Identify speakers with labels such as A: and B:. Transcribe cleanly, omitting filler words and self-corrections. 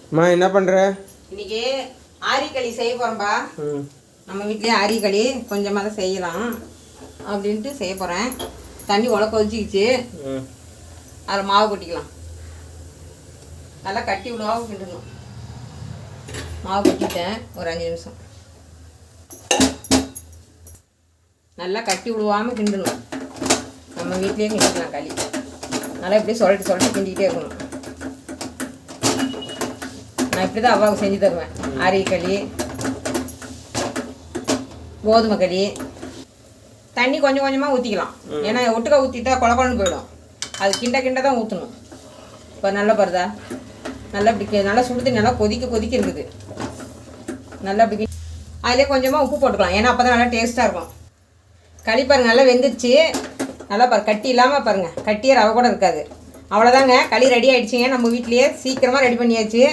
A: அம்மா என்ன பண்ணுற?
B: இன்னைக்கு ஆரிக்களி செய்ய போகிறோம்பா. நம்ம வீட்லேயே ஆரிக்களி கொஞ்சமாக தான் செய்யலாம் அப்படின்ட்டு செய்ய போகிறேன். தண்ணி உலக்க வச்சுக்கிச்சு, அதில் மாவு கொட்டிக்கலாம். நல்லா கட்டி விடுவாக கிண்டணும். மாவு கொட்டிட்டேன் ஒரு 5 நிமிஷம். நல்லா கட்டி விடுவாமல் கிண்டணும். நம்ம வீட்லேயே கிண்டிக்கலாம் களி. நல்லா இப்படியே சொல்லிட்டு கிண்டிக்கிட்டே இருக்கணும். நான் இப்படி தான் அவ்வாவுக்கு செஞ்சு தருவேன். ஆரிக்களி, கோதுமை களி. தண்ணி கொஞ்சம் கொஞ்சமாக ஊற்றிக்கலாம். ஏன்னா ஒட்டுக்கா ஊற்றிட்டா குழம்புன்னு போயிடும். அது கிண்ட தான் ஊற்றணும். இப்போ நல்லா பருதா, நல்லா இப்படி நல்லா சுடு தண்ணி நல்லா கொதிக்க இருக்குது. நல்லா இப்படி அதிலே கொஞ்சமாக உப்பு போட்டுக்கலாம். ஏன்னா அப்போ தான் நல்லா டேஸ்ட்டாக இருக்கும். களி பாருங்கள் நல்லா வெந்துருச்சு. நல்லா கட்டி இல்லாமல் பாருங்கள், கட்டியே ரவை கூட இருக்காது. அவ்வளோதாங்க, களி ரெடி ஆகிடுச்சிங்க. நம்ம வீட்லேயே சீக்கிரமாக ரெடி பண்ணியாச்சு.